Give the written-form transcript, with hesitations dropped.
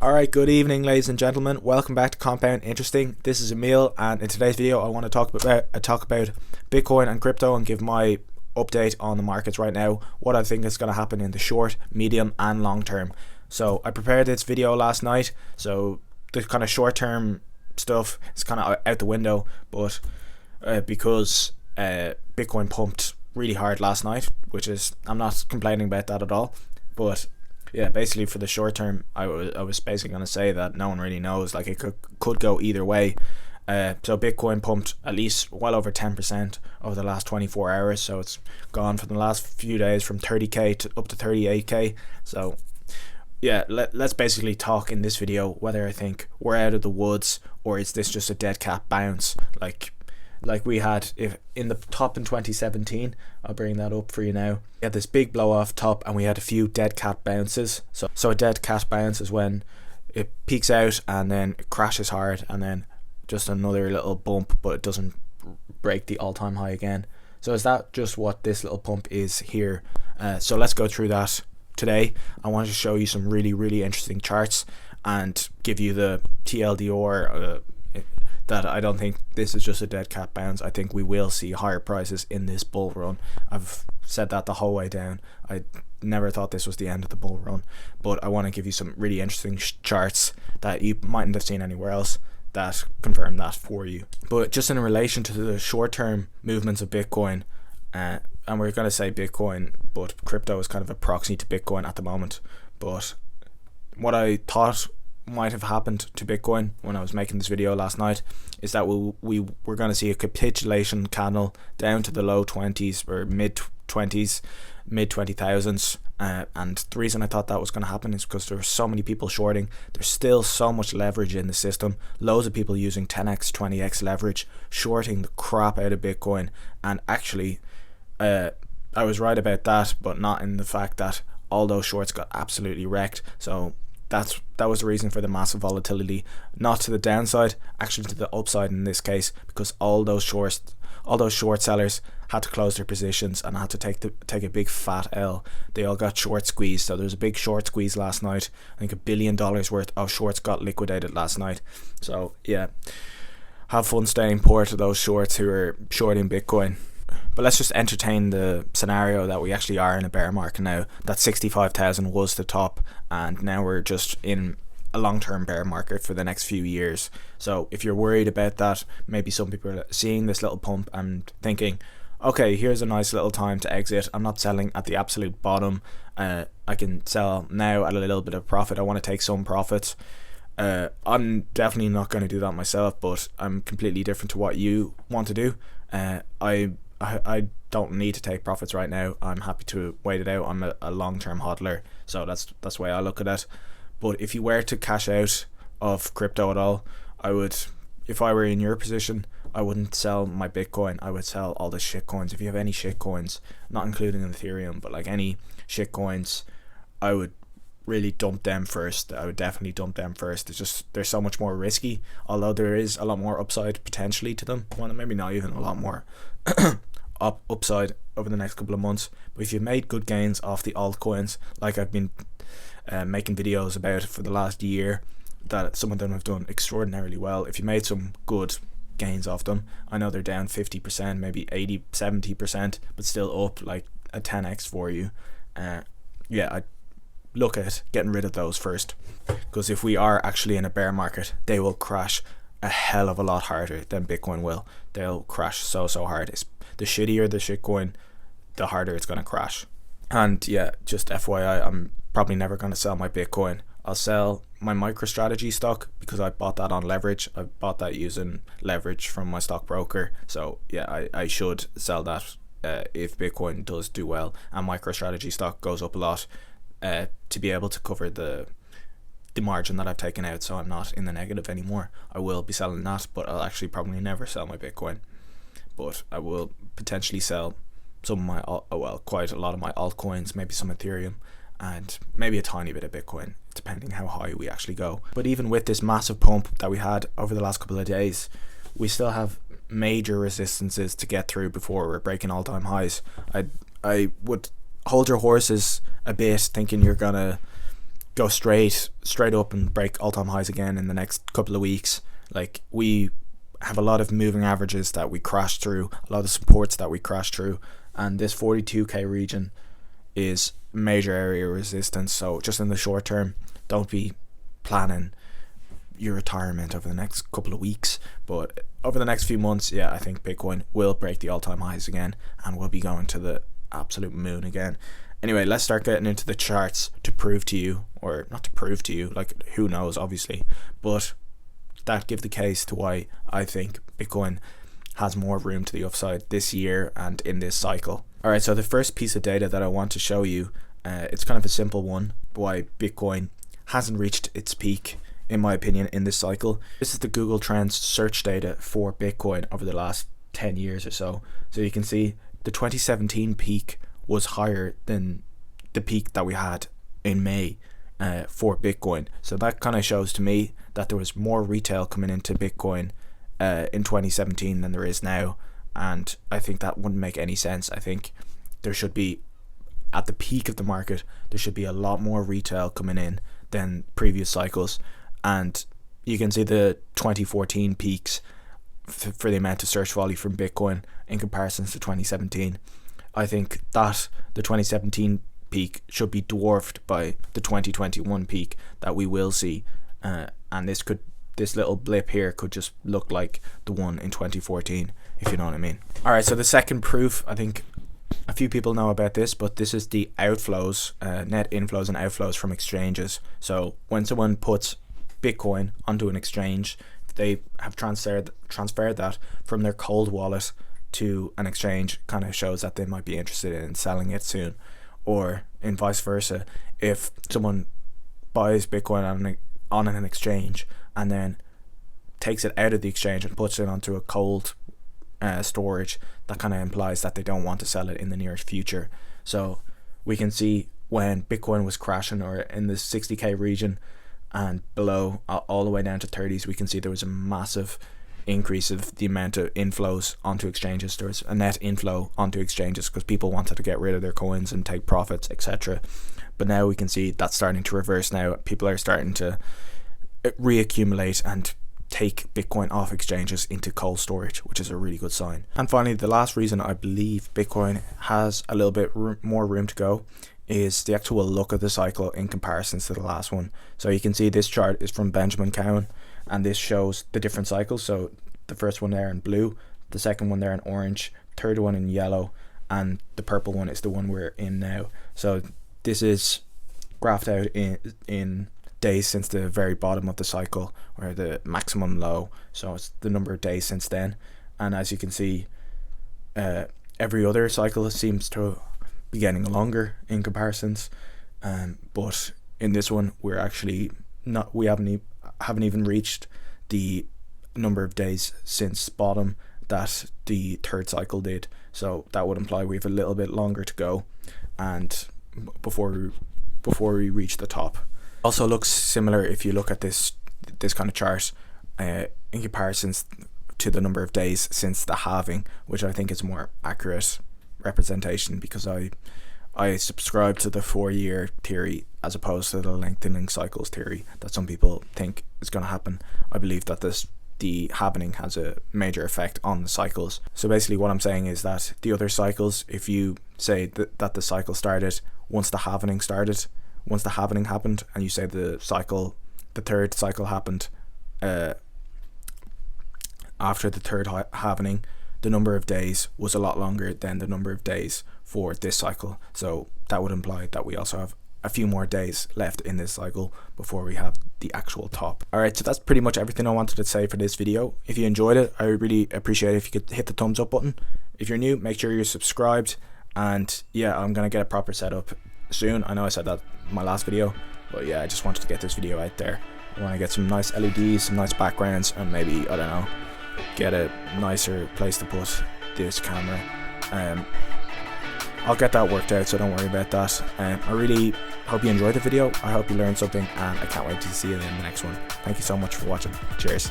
Alright, good evening ladies and gentlemen, welcome back to Compound Interesting. This is Emil, and in today's video I want to talk about Bitcoin and crypto and give my update on the markets right now, what I think is going to happen in the short, medium and long term. So I prepared this video last night, so the kind of short term stuff is kind of out the window, but because Bitcoin pumped really hard last night, which is, I'm not complaining about that at all, but yeah, basically for the short term, I was basically going to say that no one really knows. Like, it could go either way. So Bitcoin pumped at least well over 10% over the last 24 hours. So it's gone for the last few days from 30k to up to 38k. So yeah, let's basically talk in this video whether I think we're out of the woods or is this just a dead cat bounce like we had if in the top in 2017. I'll bring that up for you now. We had this big blow off top and we had a few dead cat bounces. So a dead cat bounce is when it peaks out and then it crashes hard and then just another little bump, but it doesn't break the all-time high again. So is that just what this little pump is here? So let's go through that today. I want to show you some really interesting charts and give you the TLDR that I don't think this is just a dead cat bounce. I think we will see higher prices in this bull run. I've said that the whole way down. I never thought this was the end of the bull run, but I want to give you some really interesting charts that you mightn't have seen anywhere else that confirm that for you. But just in relation to the short-term movements of Bitcoin, and we're going to say Bitcoin, but crypto is kind of a proxy to Bitcoin at the moment. But what I thought might have happened to Bitcoin when I was making this video last night is that we were going to see a capitulation candle down to the low 20s or mid 20s, mid 20,000s, and the reason I thought that was going to happen is because there were so many people shorting. There's still so much leverage in the system, loads of people using 10x 20x leverage, shorting the crap out of Bitcoin. And actually I was right about that, but not in the fact that all those shorts got absolutely wrecked. So that was the reason for the massive volatility, not to the downside, actually to the upside in this case, because all those short sellers had to close their positions and had to take a big fat L. They all got short squeezed. So there was a big short squeeze last night. I think $1 billion worth of shorts got liquidated last night. So yeah, have fun staying poor to those shorts who are shorting Bitcoin. But let's just entertain the scenario that we actually are in a bear market now, that 65,000 was the top and now we're just in a long-term bear market for the next few years. So if you're worried about that, maybe some people are seeing this little pump and thinking, okay, here's a nice little time to exit. I'm not selling at the absolute bottom. I can sell now at a little bit of profit. I want to take some profits. I'm definitely not going to do that myself, but I'm completely different to what you want to do. I don't need to take profits right now. I'm happy to wait it out. I'm a long-term hodler, so that's the way I look at it. But if you were to cash out of crypto at all, I would, if I were in your position, I wouldn't sell my Bitcoin. I would sell all the shit coins. If you have any shit coins, not including Ethereum, but like any shit coins, I would really dump them first. I would definitely dump them first. It's just, they're so much more risky, although there is a lot more upside potentially to them. Well, maybe not even a lot more upside over the next couple of months. But if you've made good gains off the altcoins, like I've been making videos about for the last year, that some of them have done extraordinarily well. If you made some good gains off them, I know they're down 50%, maybe 80-70%, but still up like a 10x for you. Yeah, I'd look at getting rid of those first, because if we are actually in a bear market, they will crash a hell of a lot harder than Bitcoin will. They'll crash so hard. It's the shittier the shitcoin, the harder it's going to crash. And yeah, just FYI, I'm probably never going to sell my Bitcoin. I'll sell my MicroStrategy stock because I bought that on leverage. I bought that using leverage from my stockbroker. So yeah, I should sell that if Bitcoin does do well and MicroStrategy stock goes up a lot, to be able to cover the margin that I've taken out, so I'm not in the negative anymore. I will be selling that, but I'll actually probably never sell my Bitcoin. But I will potentially sell some of my, quite a lot of my altcoins, maybe some Ethereum, and maybe a tiny bit of Bitcoin, depending how high we actually go. But even with this massive pump that we had over the last couple of days, we still have major resistances to get through before we're breaking all-time highs. I would hold your horses a bit, thinking you're gonna go straight up and break all-time highs again in the next couple of weeks. Like, we have a lot of moving averages that we crash through, a lot of supports that we crash through, and this 42k region is major area of resistance. So just in the short term, don't be planning your retirement over the next couple of weeks, but over the next few months, yeah, I think Bitcoin will break the all-time highs again and we'll be going to the absolute moon again. Anyway, let's start getting into the charts to prove to you, or not to prove to you, like, who knows, obviously, but that give the case to why I think Bitcoin has more room to the upside this year and in this cycle. Alright, so the first piece of data that I want to show you, it's kind of a simple one, why Bitcoin hasn't reached its peak, in my opinion, in this cycle. This is the Google Trends search data for Bitcoin over the last 10 years or so. So you can see the 2017 peak was higher than the peak that we had in May for Bitcoin. So that kind of shows to me that there was more retail coming into Bitcoin in 2017 than there is now, and I think that wouldn't make any sense. I think there should be, at the peak of the market, there should be a lot more retail coming in than previous cycles. And you can see the 2014 peaks for the amount of search volume from Bitcoin in comparison to 2017. I think that the 2017 peak should be dwarfed by the 2021 peak that we will see, and this little blip here could just look like the one in 2014, if you know what I mean. Alright, so the second proof, I think a few people know about this, but this is the outflows, net inflows and outflows from exchanges. So when someone puts Bitcoin onto an exchange, they have transferred that from their cold wallet to an exchange, kind of shows that they might be interested in selling it soon. Or in vice versa, if someone buys Bitcoin on an exchange and then takes it out of the exchange and puts it onto a cold storage, that kind of implies that they don't want to sell it in the near future. So we can see when Bitcoin was crashing, or in the 60k region and below, all the way down to 30s, we can see there was a massive increase of the amount of inflows onto exchanges. There was a net inflow onto exchanges because people wanted to get rid of their coins and take profits, etc. But now we can see that's starting to reverse. Now people are starting to reaccumulate and take Bitcoin off exchanges into cold storage, which is a really good sign. And finally, the last reason I believe Bitcoin has a little bit more room to go is the actual look of the cycle in comparison to the last one. So you can see this chart is from Benjamin Cowan, and this shows the different cycles. So the first one there in blue, the second one there in orange, third one in yellow, and the purple one is the one we're in now. So this is graphed out in days since the very bottom of the cycle, or the maximum low. So it's the number of days since then. And as you can see, every other cycle seems to be getting longer in comparisons, but in this one we're actually not, we haven't even reached the number of days since bottom that the third cycle did. So that would imply we have a little bit longer to go, and before we reach the top. Also looks similar if you look at this kind of chart in comparisons to the number of days since the halving, which I think is more accurate representation, because I subscribe to the 4-year theory as opposed to the lengthening cycles theory that some people think is going to happen. I believe that the halving has a major effect on the cycles. So basically what I'm saying is that the other cycles, if you say that the cycle started once the halving happened, and you say the third cycle happened after the third halving, the number of days was a lot longer than the number of days for this cycle. So that would imply that we also have a few more days left in this cycle before we have the actual top. Alright, so that's pretty much everything I wanted to say for this video. If you enjoyed it, I would really appreciate it if you could hit the thumbs up button. If you're new, make sure you're subscribed, and yeah, I'm gonna get a proper setup soon. I know I said that in my last video, but yeah, I just wanted to get this video out there. I want to get some nice LEDs, some nice backgrounds, and maybe, I don't know, get a nicer place to put this camera. I'll get that worked out, so don't worry about that. I really hope you enjoyed the video. I hope you learned something, and I can't wait to see you in the next one. Thank you so much for watching. Cheers.